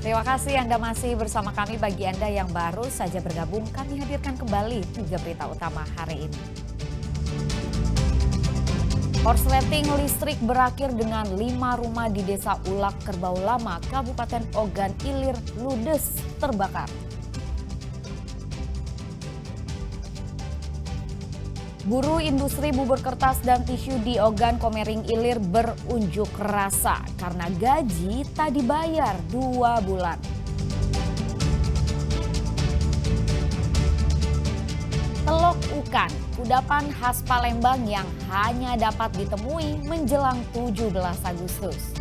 Terima kasih Anda masih bersama kami. Bagi Anda yang baru saja bergabung, kami hadirkan kembali 3 berita utama hari ini. Korsleting listrik berakhir dengan 5 rumah di Desa Ulak, Kerbau Lama, Kabupaten Ogan Ilir, ludes terbakar. Buruh industri bubur kertas dan tisu di Ogan Komering Ilir berunjuk rasa karena gaji tak dibayar 2 bulan. Telok ukan, kudapan khas Palembang yang hanya dapat ditemui menjelang 17 Agustus.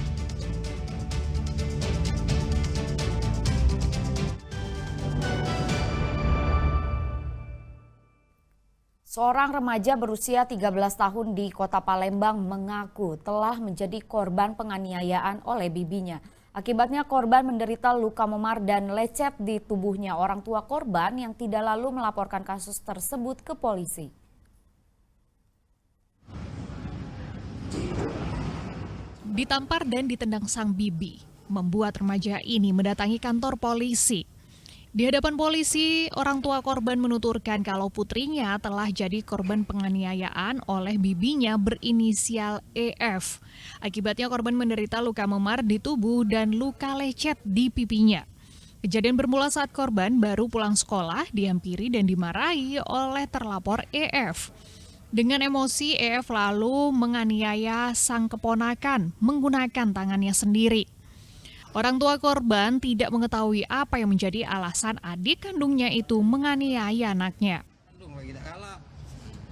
Seorang remaja berusia 13 tahun di Kota Palembang mengaku telah menjadi korban penganiayaan oleh bibinya. Akibatnya korban menderita luka memar dan lecet di tubuhnya. Orang tua korban yang tidak lalu melaporkan kasus tersebut ke polisi. Ditampar dan ditendang sang bibi membuat remaja ini mendatangi kantor polisi. Di hadapan polisi, orang tua korban menuturkan kalau putrinya telah jadi korban penganiayaan oleh bibinya berinisial EF. Akibatnya korban menderita luka memar di tubuh dan luka lecet di pipinya. Kejadian bermula saat korban baru pulang sekolah, dihampiri dan dimarahi oleh terlapor EF. Dengan emosi, EF lalu menganiaya sang keponakan menggunakan tangannya sendiri. Orang tua korban tidak mengetahui apa yang menjadi alasan adik kandungnya itu menganiaya anaknya. Lagi tak kalah,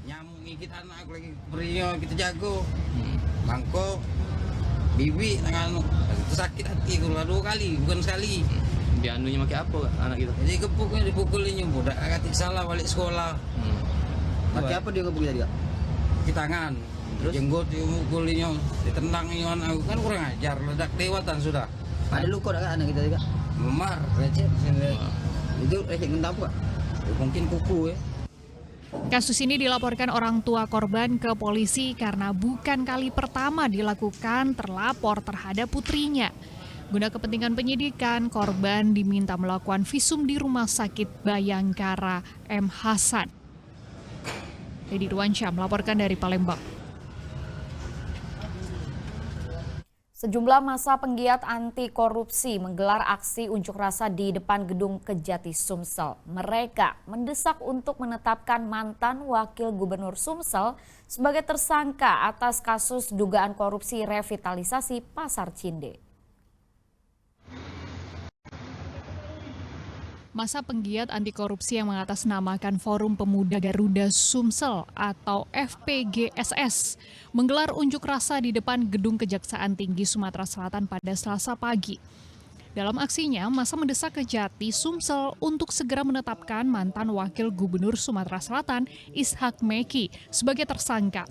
nyamuk ngikit anak aku lagi beriyo kita jago, bangko, bibi tangan itu sakit hati kalau 2 kali bukan sekali. Dia anunya pakai apa anak itu? Jadi kepuknya dipukulin budak agak salah balik sekolah. Pakai apa dia kepuknya dia? Di tangan, terus jenggot dimukulinnya, ditendangnya anak aku kan kurang ajar, ledak dewatan sudah. Ada luka kan anak kita juga? Memar, lecet. Itu lecet gentap apa? Mungkin kuku ya. Kasus ini dilaporkan orang tua korban ke polisi karena bukan kali pertama dilakukan terlapor terhadap putrinya. Guna kepentingan penyidikan, korban diminta melakukan visum di Rumah Sakit Bayangkara M. Hasan. Dedi Ruansyah melaporkan dari Palembang. Sejumlah massa penggiat anti korupsi menggelar aksi unjuk rasa di depan gedung Kejati Sumsel. Mereka mendesak untuk menetapkan mantan wakil gubernur Sumsel sebagai tersangka atas kasus dugaan korupsi revitalisasi Pasar Cinde. Massa penggiat anti korupsi yang mengatasnamakan Forum Pemuda Garuda Sumsel atau FPGSS menggelar unjuk rasa di depan Gedung Kejaksaan Tinggi Sumatera Selatan pada Selasa pagi. Dalam aksinya, massa mendesak Kejati Sumsel untuk segera menetapkan mantan Wakil Gubernur Sumatera Selatan Ishak Meki sebagai tersangka.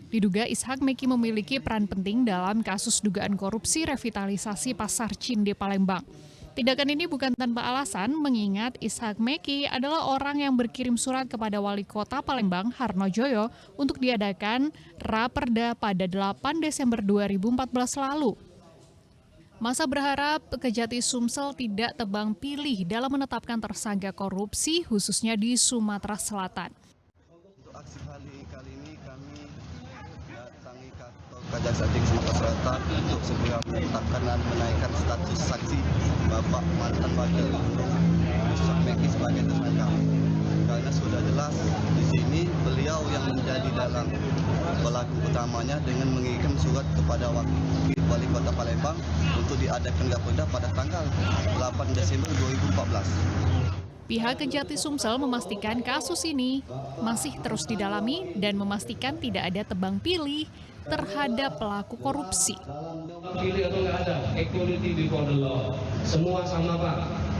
Diduga Ishak Meki memiliki peran penting dalam kasus dugaan korupsi revitalisasi Pasar Cinde Palembang. Tindakan ini bukan tanpa alasan, mengingat Ishak Meki adalah orang yang berkirim surat kepada Wali Kota Palembang Harno Joyo untuk diadakan Raperda pada 8 Desember 2014 lalu. Massa berharap Kejati Sumsel tidak tebang pilih dalam menetapkan tersangka korupsi khususnya di Sumatera Selatan. Untuk aksi kali ini kami datangi kantor Kejaksaan Tinggi Sumatera Selatan untuk segera menetapkan dan menaikkan status saksi Bapak mantan wakil gubernur Ishak Meki sebagai tersangka. Karena sudah jelas di sini beliau yang menjadi dalam pelaku utamanya dengan mengirim surat kepada Wali Kota Palembang untuk diadakan Raperda pada tanggal 8 Desember 2014. Pihak Kejati Sumsel memastikan kasus ini masih terus didalami dan memastikan tidak ada tebang pilih terhadap pelaku korupsi. Pilih atau nggak ada, equality before the law. Semua sama Pak,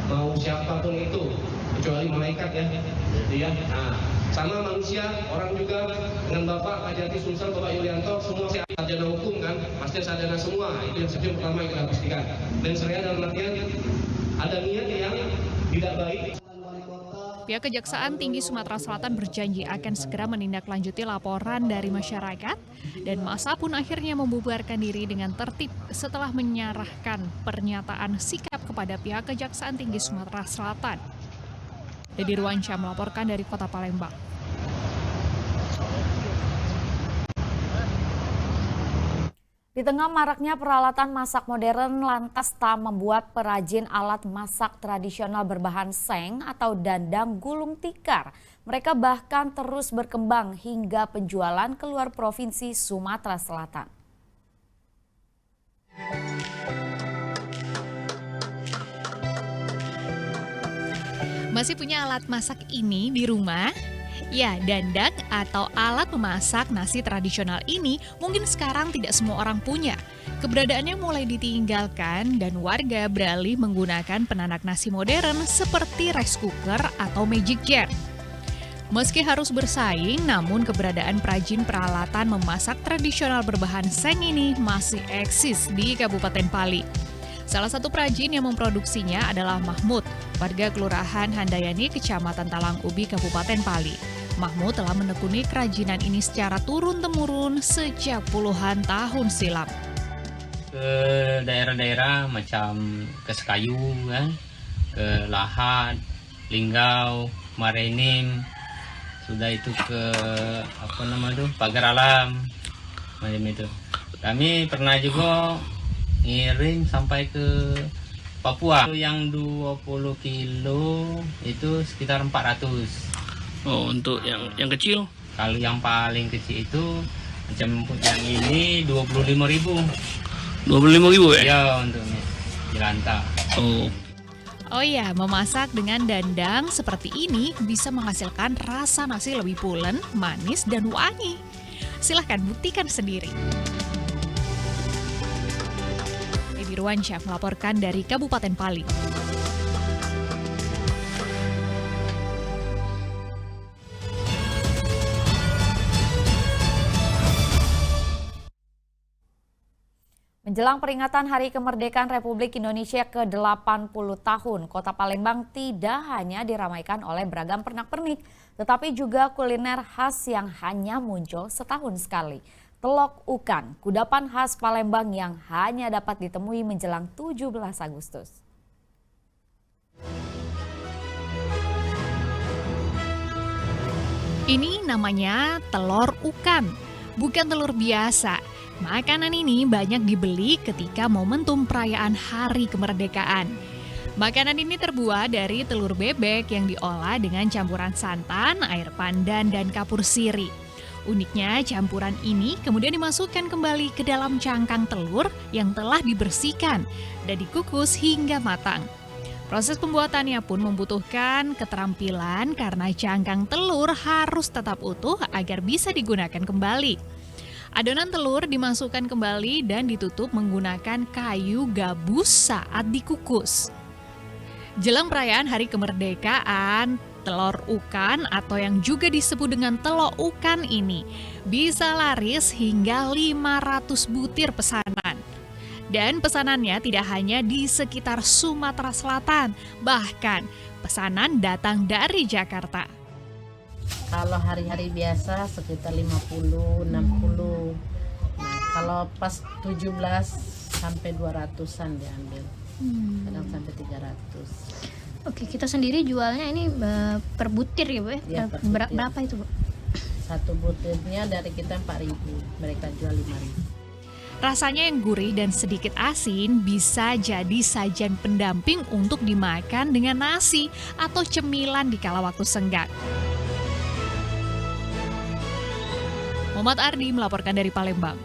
mau siapapun itu, kecuali malaikat ya. Jadi ya, nah, sama manusia, orang juga dengan Bapak Kejati Sumsel, Bapak Yulianto, semua sarjana hukum kan, pasti sarjana semua. Itu yang pertama yang kita pastikan. Dan saya dalam artian ada niat yang tidak baik. Pihak Kejaksaan Tinggi Sumatera Selatan berjanji akan segera menindaklanjuti laporan dari masyarakat dan massa pun akhirnya membubarkan diri dengan tertib setelah menyerahkan pernyataan sikap kepada pihak Kejaksaan Tinggi Sumatera Selatan. Dedi Ruansyah melaporkan dari Kota Palembang. Di tengah maraknya peralatan masak modern, lantas tak membuat perajin alat masak tradisional berbahan seng atau dandang gulung tikar. Mereka bahkan terus berkembang hingga penjualan keluar provinsi Sumatera Selatan. Masih punya alat masak ini di rumah? Ya, dandang atau alat memasak nasi tradisional ini mungkin sekarang tidak semua orang punya. Keberadaannya mulai ditinggalkan dan warga beralih menggunakan penanak nasi modern seperti rice cooker atau magic jar. Meski harus bersaing, namun keberadaan perajin peralatan memasak tradisional berbahan seng ini masih eksis di Kabupaten Pali. Salah satu perajin yang memproduksinya adalah Mahmud, warga Kelurahan Handayani, Kecamatan Talang Ubi, Kabupaten Pali. Mahmud telah menekuni kerajinan ini secara turun-temurun sejak puluhan tahun silam. Ke daerah-daerah macam ke Sekayu, kan? Ke Lahat, Linggau, Marenim, sudah itu ke Pagar Alam, macam itu. Kami pernah juga ngirim sampai ke Papua. Yang 20 kilo itu sekitar 400. Oh, untuk yang kecil? Kalau yang paling kecil itu macam yang ini 25.000. 25.000 ya? Ya, untuk jelantah. Oh. Oh ya, memasak dengan dandang seperti ini bisa menghasilkan rasa nasi lebih pulen, manis, dan wangi. Silahkan buktikan sendiri. Dedi Ruansyah melaporkan dari Kabupaten Pali. Menjelang peringatan Hari Kemerdekaan Republik Indonesia ke-80 tahun, Kota Palembang tidak hanya diramaikan oleh beragam pernak-pernik, tetapi juga kuliner khas yang hanya muncul setahun sekali. Telok Ukan, kudapan khas Palembang yang hanya dapat ditemui menjelang 17 Agustus. Ini namanya telur ukan, bukan telur biasa. Makanan ini banyak dibeli ketika momentum perayaan Hari Kemerdekaan. Makanan ini terbuat dari telur bebek yang diolah dengan campuran santan, air pandan, dan kapur siri. Uniknya, campuran ini kemudian dimasukkan kembali ke dalam cangkang telur yang telah dibersihkan dan dikukus hingga matang. Proses pembuatannya pun membutuhkan keterampilan karena cangkang telur harus tetap utuh agar bisa digunakan kembali. Adonan telur dimasukkan kembali dan ditutup menggunakan kayu gabus saat dikukus. Jelang perayaan Hari Kemerdekaan, telur ukan atau yang juga disebut dengan telok ukan ini bisa laris hingga 500 butir pesanan. Dan pesanannya tidak hanya di sekitar Sumatera Selatan, bahkan pesanan datang dari Jakarta. Kalau hari-hari biasa sekitar 50, 60. Nah, kalau pas 17 sampai 200-an diambil. Kadang sampai 300. Oke, kita sendiri jualnya ini per butir ya, Bu ya? Ya, per butir. Berapa itu, Bu? Satu butirnya dari kita 4.000, mereka jual 5.000. Rasanya yang gurih dan sedikit asin bisa jadi sajian pendamping untuk dimakan dengan nasi atau cemilan di kala waktu senggang. Muhammad Ardi melaporkan dari Palembang.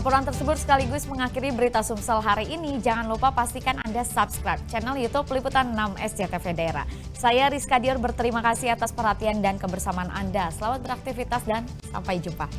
Laporan tersebut sekaligus mengakhiri berita Sumsel hari ini. Jangan lupa pastikan Anda subscribe channel YouTube Liputan 6 SCTV Daerah. Saya Rizka Dior berterima kasih atas perhatian dan kebersamaan Anda. Selamat beraktivitas dan sampai jumpa.